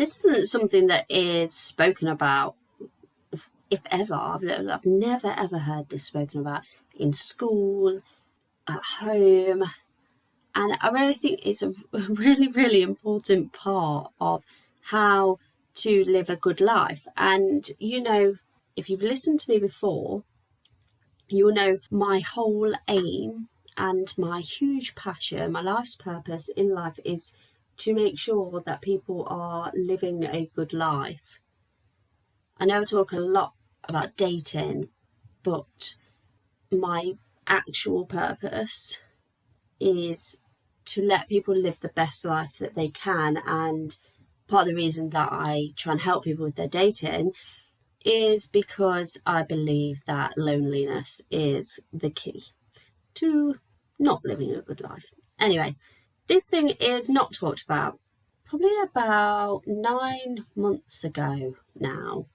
This isn't something that is spoken about, if ever. I've never ever heard this spoken about in school, at home, and I really think it's a really, really important part of how to live a good life. And if you've listened to me before, you'll know my whole aim and my huge passion, my life's purpose in life is to make sure that people are living a good life. I know I talk a lot about dating, but my actual purpose is to let people live the best life that they can. And part of the reason that I try and help people with their dating is because I believe that loneliness is the key to not living a good life. Anyway, this thing is not talked about. Probably about 9 months ago now,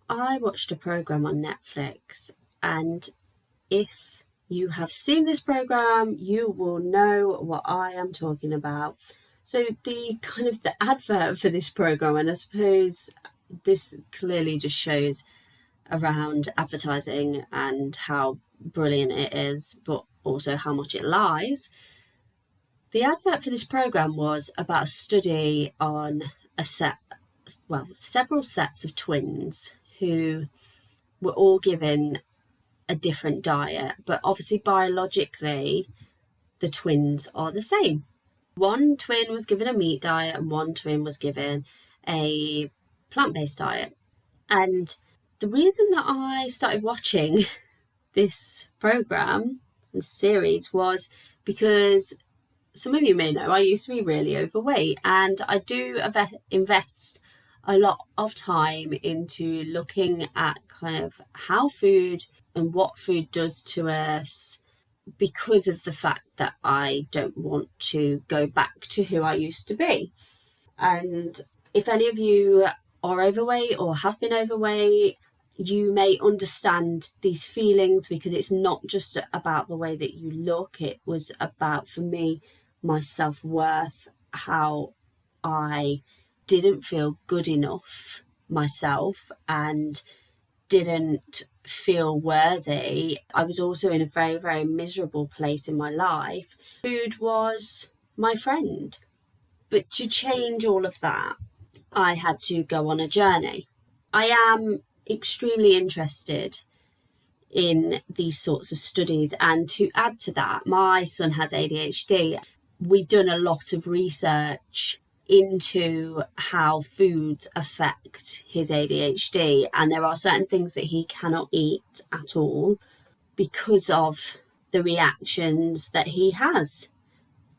I watched a program on Netflix, and if you have seen this program, you will know what I am talking about. So the advert for this program, and I suppose this clearly just shows around advertising and how brilliant it is, but also how much it lies. The advert for this program was about a study on several sets of twins who were all given a different diet, but obviously biologically the twins are the same. One twin was given a meat diet and one twin was given a plant-based diet. And the reason that I started watching this program, this series, was because some of you may know I used to be really overweight, and I do invest a lot of time into looking at kind of how food and what food does to us, because of the fact that I don't want to go back to who I used to be. And if any of you are overweight or have been overweight, you may understand these feelings, because it's not just about the way that you look. It was about, for me, my self-worth, how I didn't feel good enough myself and didn't feel worthy. I was also in a very, very miserable place in my life. Food was my friend. But to change all of that, I had to go on a journey. I am extremely interested in these sorts of studies, and to add to that, my son has ADHD. We've done a lot of research into how foods affect his ADHD, and there are certain things that he cannot eat at all because of the reactions that he has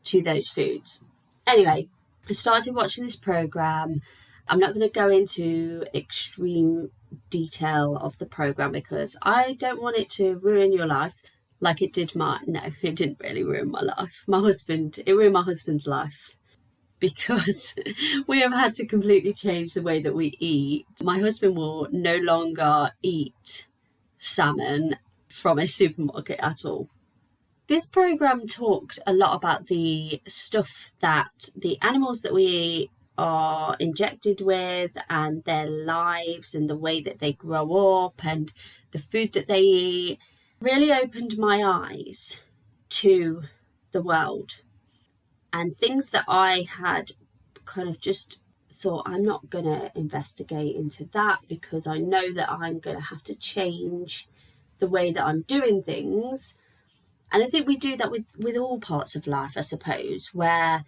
to those foods. Anyway, I started watching this program. I'm not going to go into extreme detail of the program because I don't want it to ruin your life like it did mine. No, it didn't really ruin my life. It ruined my husband's life, because we have had to completely change the way that we eat. My husband will no longer eat salmon from a supermarket at all. This program talked a lot about the stuff that the animals that we eat are injected with, and their lives and the way that they grow up and the food that they eat. Really opened my eyes to the world, and things that I had kind of just thought, I'm not going to investigate into that because I know that I'm going to have to change the way that I'm doing things. And I think we do that with all parts of life, I suppose, where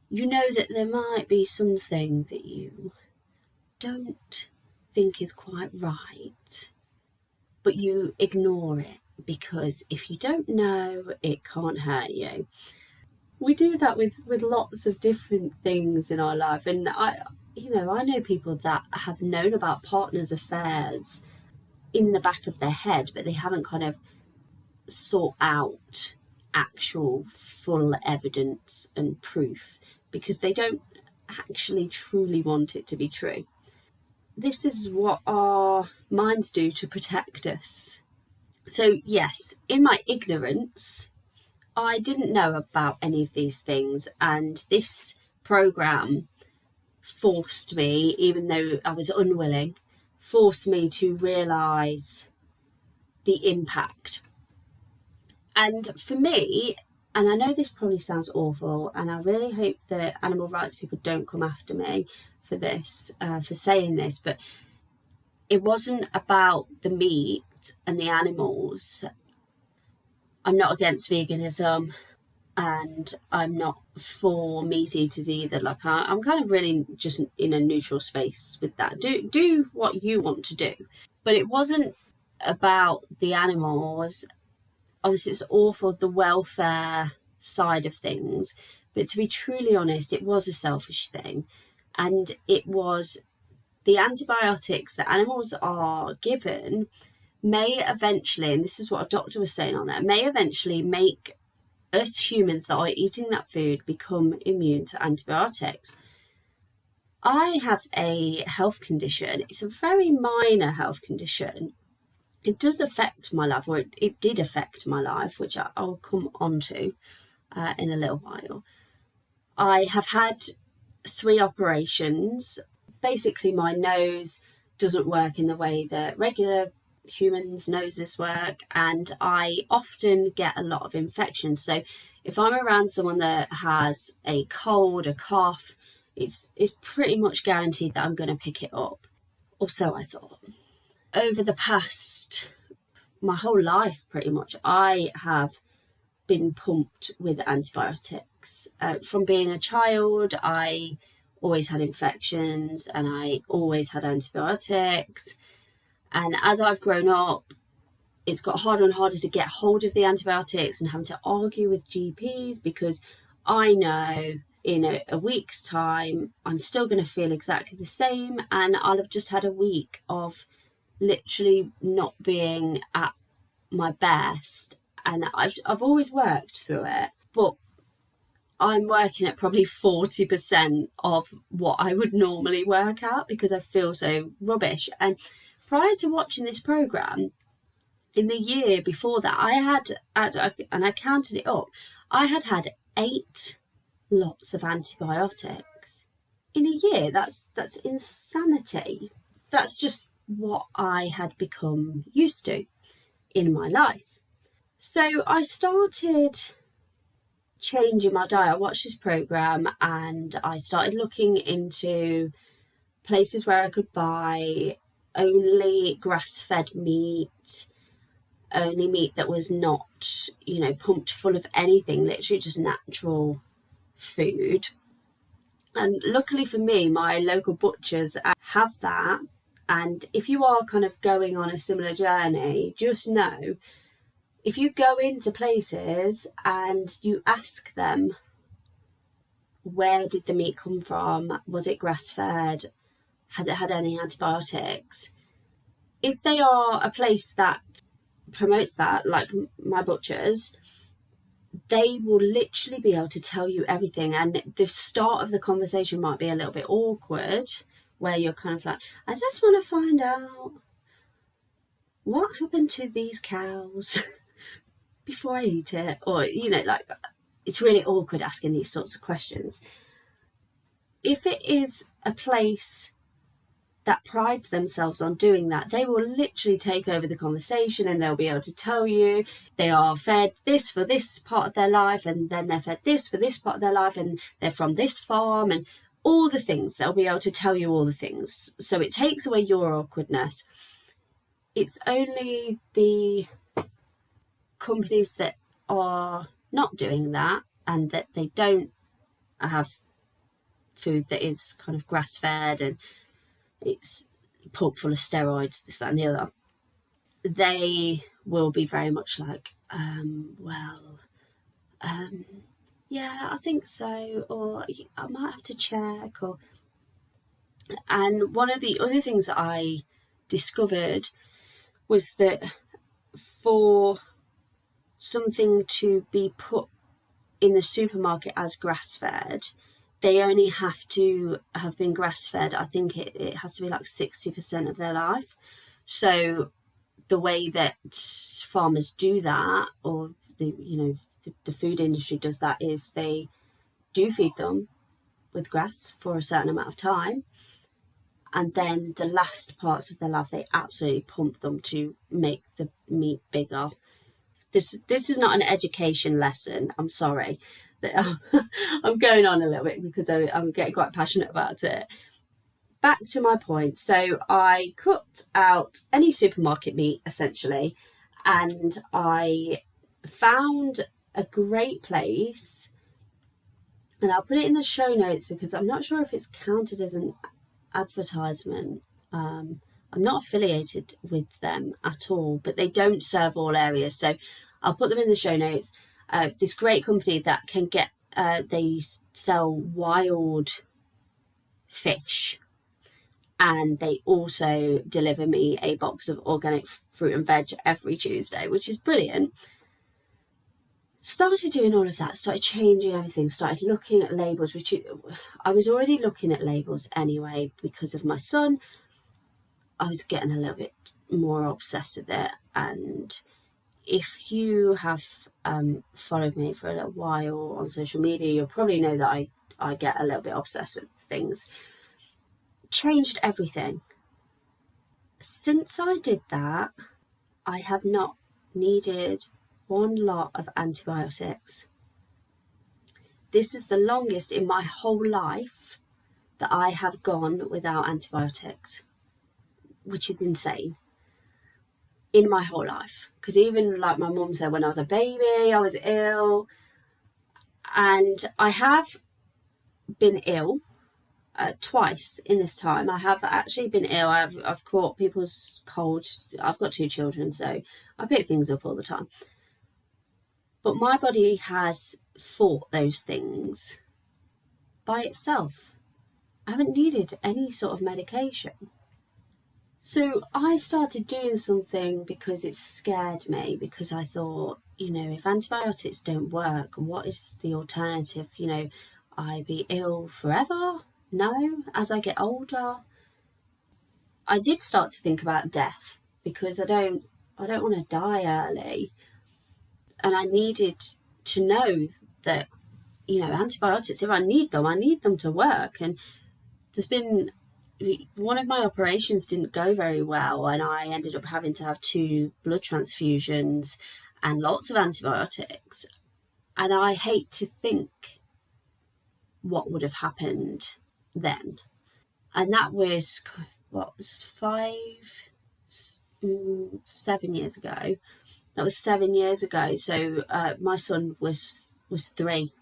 you know that there might be something that you don't think is quite right, but you ignore it because if you don't know, it can't hurt you. We do that with lots of different things in our life. And I know people that have known about partners' affairs in the back of their head, but they haven't kind of sought out actual full evidence and proof because they don't actually truly want it to be true. This is what our minds do to protect us. So yes, in my ignorance, I didn't know about any of these things, and this program forced me, even though I was unwilling, forced me to realise the impact. And for me, and I know this probably sounds awful, and I really hope that animal rights people don't come after me for this, for saying this, but it wasn't about the meat and the animals. I'm not against veganism, and I'm not for meat eaters either. Like I'm kind of really just in a neutral space with that. Do what you want to do. But it wasn't about the animals. Obviously, it was awful, the welfare side of things. But to be truly honest, it was a selfish thing. And it was the antibiotics that animals are given may eventually, and this is what a doctor was saying on there, may eventually make us humans that are eating that food become immune to antibiotics. I have a health condition. It's a very minor health condition. It does affect my life, or it did affect my life, which I'll come on to in a little while. I have had 3 operations. Basically, my nose doesn't work in the way that regular humans' noses work, and I often get a lot of infections. So if I'm around someone that has a cold, a cough, it's pretty much guaranteed that I'm going to pick it up. Or so I thought. Over the past, my whole life pretty much, I have been pumped with antibiotics. From being a child, I always had infections and I always had antibiotics. And as I've grown up, it's got harder and harder to get hold of the antibiotics and having to argue with GPs, because I know in a week's time, I'm still going to feel exactly the same, and I'll have just had a week of literally not being at my best. And I've always worked through it, but I'm working at probably 40% of what I would normally work at because I feel so rubbish. And prior to watching this programme, in the year before that, I had, and I counted it up, I had 8 lots of antibiotics in a year. That's insanity. That's just what I had become used to in my life. So I started changing my diet. I watched this programme and I started looking into places where I could buy only grass-fed meat, only meat that was not, pumped full of anything, literally just natural food. And luckily for me, my local butchers have that. And if you are kind of going on a similar journey, just know, if you go into places and you ask them, where did the meat come from? Was it grass-fed? Has it had any antibiotics? If they are a place that promotes that, like my butchers, they will literally be able to tell you everything. And the start of the conversation might be a little bit awkward, where you're kind of like, I just want to find out what happened to these cows before I eat it. Or, it's really awkward asking these sorts of questions. If it is a place that prides themselves on doing that, they will literally take over the conversation and they'll be able to tell you they are fed this for this part of their life, and then they're fed this for this part of their life, and they're from this farm, and all the things. They'll be able to tell you all the things. So it takes away your awkwardness. It's only the companies that are not doing that and that they don't have food that is kind of grass-fed and it's pumped full of steroids, this, that and the other, they will be very much like, yeah, I think so, or I might have to check. And one of the other things that I discovered was that for something to be put in the supermarket as grass-fed, they only have to have been grass-fed. I think it has to be like 60% of their life. So the way that farmers do that, or the food industry does that, is they do feed them, with grass for a certain amount of time, and then the last parts of their life they absolutely pump them to make the meat bigger. This is not an education lesson, I'm sorry. I'm going on a little bit because I'm getting quite passionate about it. Back to my point. So I cut out any supermarket meat essentially, and I found a great place, and I'll put it in the show notes because I'm not sure if it's counted as an advertisement. I'm not affiliated with them at all, but they don't serve all areas, so I'll put them in the show notes. This great company that can get they sell wild fish, and they also deliver me a box of organic fruit and veg every Tuesday, which is brilliant. Started doing all of that, started changing everything, started looking at labels, which I was already looking at labels anyway because of my son. I was getting a little bit more obsessed with it, and if you have followed me for a little while on social media, you'll probably know that I get a little bit obsessed with things. Changed everything. Since I did that, I have not needed one lot of antibiotics. This is the longest in my whole life that I have gone without antibiotics, which is insane. In my whole life, because even like my mum said, when I was a baby I was ill, and I have been ill twice in this time. I have actually been ill. I've caught people's colds. I've got 2 children, so I pick things up all the time, but my body has fought those things by itself. I haven't needed any sort of medication. So I started doing something because it scared me, because I thought, if antibiotics don't work, what is the alternative? I be ill forever? No, as I get older. I did start to think about death because I don't want to die early. And I needed to know that, antibiotics, if I need them to work. And there's been one of my operations didn't go very well, and I ended up having to have 2 blood transfusions and lots of antibiotics. And I hate to think what would have happened then. And that was 7 years ago. That was 7 years ago. So my son was 3,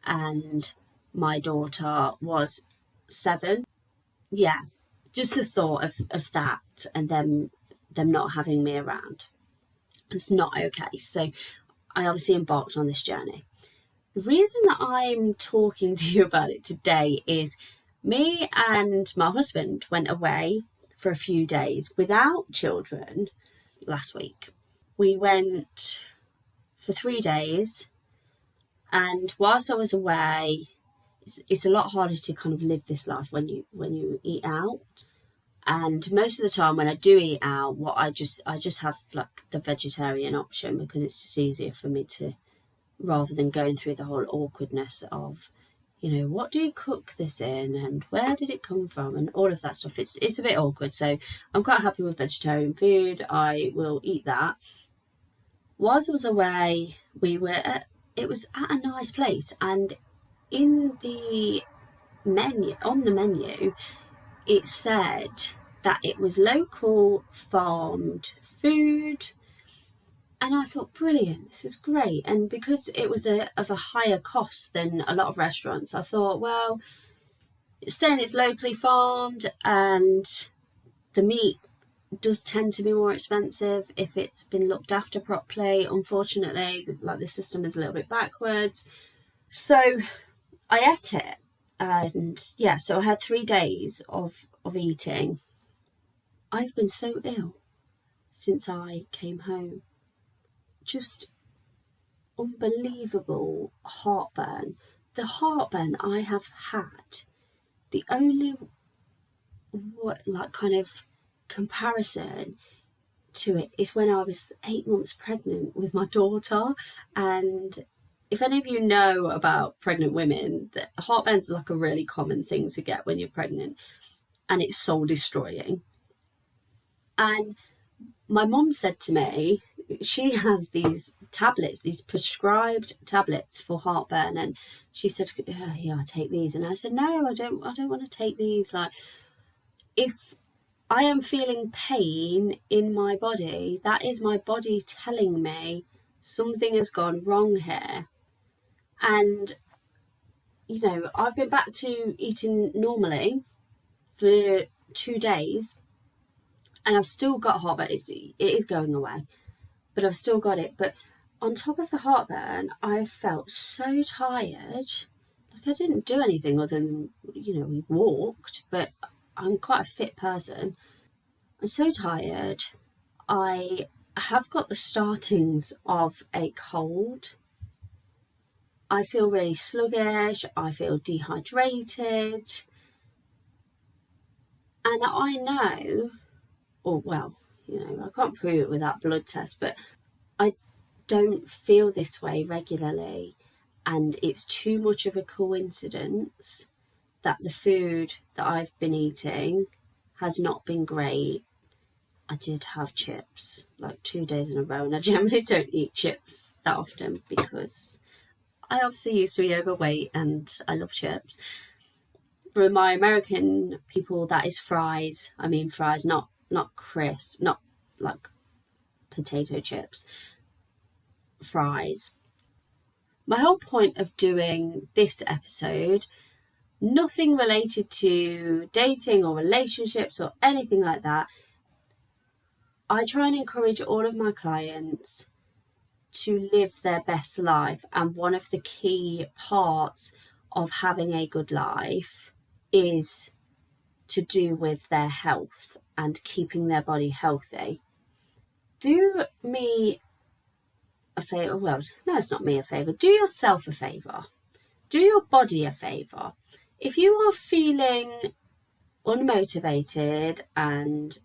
and my daughter was 7. Yeah, just the thought of that, and them not having me around, it's not okay. So I obviously embarked on this journey. The reason that I'm talking to you about it today is me and my husband went away for a few days without children last week. We went for 3 days, and whilst I was away, it's a lot harder to kind of live this life when you eat out. And most of the time when I do eat out, I just have like the vegetarian option, because it's just easier for me to, rather than going through the whole awkwardness of, what do you cook this in and where did it come from and all of that stuff. It's a bit awkward. So I'm quite happy with vegetarian food. I will eat that. Whilst I was away, it was at a nice place, and in the menu, on the menu, it said that it was local farmed food, and I thought, brilliant, this is great. And because it was of a higher cost than a lot of restaurants, I thought, well, it's saying it's locally farmed, and the meat does tend to be more expensive if it's been looked after properly. Unfortunately, like, the system is a little bit backwards. So I ate it, and yeah, so I had 3 days of eating. I've been so ill since I came home. Just unbelievable heartburn. The heartburn I have had, the only kind of comparison to it is when I was 8 months pregnant with my daughter, and if any of you know about pregnant women, that heartburn's like a really common thing to get when you're pregnant, and it's soul destroying. And my mum said to me, she has these tablets, these prescribed tablets for heartburn, and she said, oh, yeah, I take these. And I said, no, I don't want to take these. Like, if I am feeling pain in my body, that is my body telling me something has gone wrong here. And, you know, I've been back to eating normally for 2 days, and I've still got heartburn. It is going away, but I've still got it. But on top of the heartburn, I felt so tired. Like, I didn't do anything other than, you know, we walked, but I'm quite a fit person. I'm so tired. I have got the startings of a cold. I feel really sluggish. I feel dehydrated. And I know, or well, you know, I can't prove it with that blood test, but I don't feel this way regularly. And it's too much of a coincidence that the food that I've been eating has not been great. I did have chips like 2 days in a row, and I generally don't eat chips that often because I obviously used to be overweight and I love chips. For my American people, that is fries. I mean fries, not crisp, not like potato chips. Fries. My whole point of doing this episode, nothing related to dating or relationships or anything like that. I try and encourage all of my clients to live their best life, and one of the key parts of having a good life is to do with their health and keeping their body healthy. Do me a favour, well, no, it's not me a favour, do yourself a favour, do your body a favour. If you are feeling unmotivated and,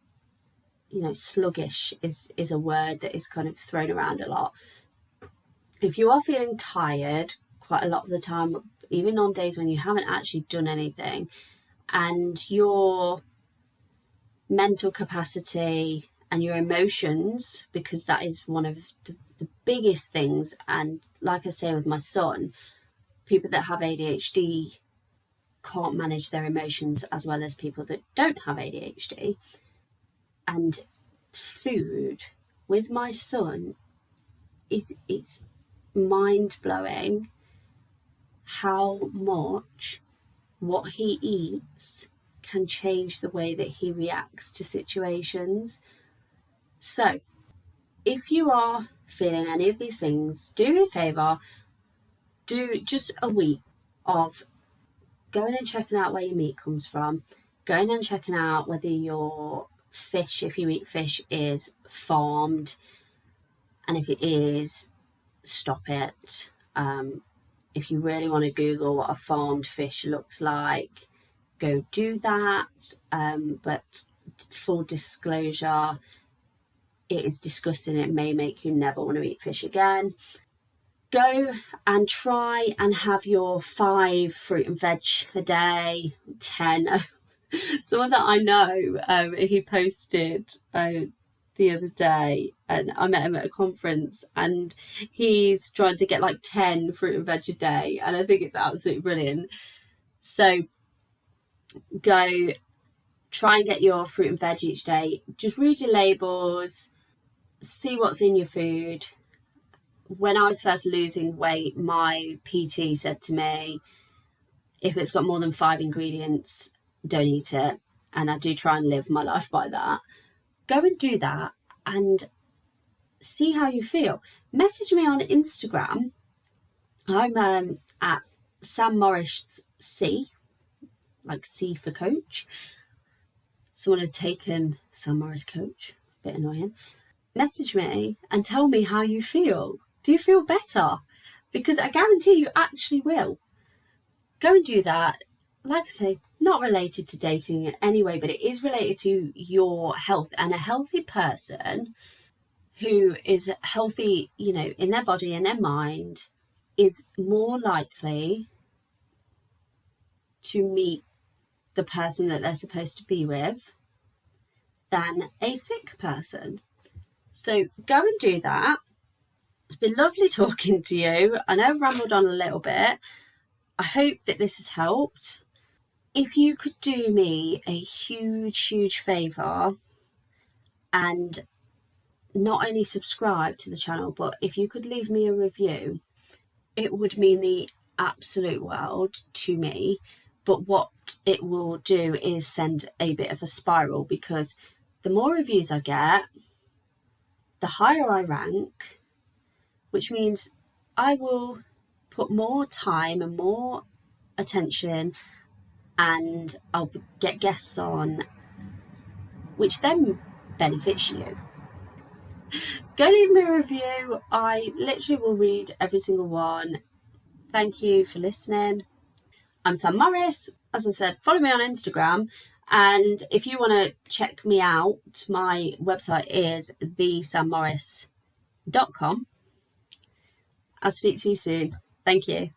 you know, sluggish is a word that is kind of thrown around a lot. If you are feeling tired quite a lot of the time, even on days when you haven't actually done anything, and your mental capacity and your emotions, because that is one of the biggest things, and like I say with my son, people that have ADHD can't manage their emotions as well as people that don't have ADHD. And food with my son, it's mind-blowing how much what he eats can change the way that he reacts to situations. So if you are feeling any of these things, do me a favour, do just a week of going and checking out where your meat comes from, going and checking out whether your fish, if you eat fish, is farmed, and if it is, stop it. If you really want to Google what a farmed fish looks like, go do that. But full disclosure, it is disgusting. It may make you never want to eat fish again. Go and try and have your 5 fruit and veg a day, 10. Someone that I know, he posted the other day, and I met him at a conference, and he's trying to get like 10 fruit and veg a day, and I think it's absolutely brilliant. So go try and get your fruit and veg each day. Just read your labels, see what's in your food. When I was first losing weight, my PT said to me, if it's got more than 5 ingredients, don't eat it. And I do try and live my life by that. Go and do that and see how you feel. Message me on Instagram. I'm at SMr&x, like C for coach. Someone had taken SMr&x coach, a bit annoying. Message me and tell me how you feel. Do you feel better? Because I guarantee you actually will. Go and do that. Like I say, not related to dating in any way, but it is related to your health. And a healthy person who is healthy, you know, in their body and their mind, is more likely to meet the person that they're supposed to be with than a sick person. So go and do that. It's been lovely talking to you. I know I've rambled on a little bit. I hope that this has helped. If you could do me a huge favour and not only subscribe to the channel, but if you could leave me a review, it would mean the absolute world to me. But what it will do is send a bit of a spiral, because the more reviews I get, the higher I rank, which means I will put more time and more attention, and I'll get guests on, which then benefits you. Go leave me a review. I literally will read every single one. Thank you for listening. I'm SMr&x. As I said, follow me on Instagram. And if you want to check me out, my website is thesmr&x.com. I'll speak to you soon. Thank you.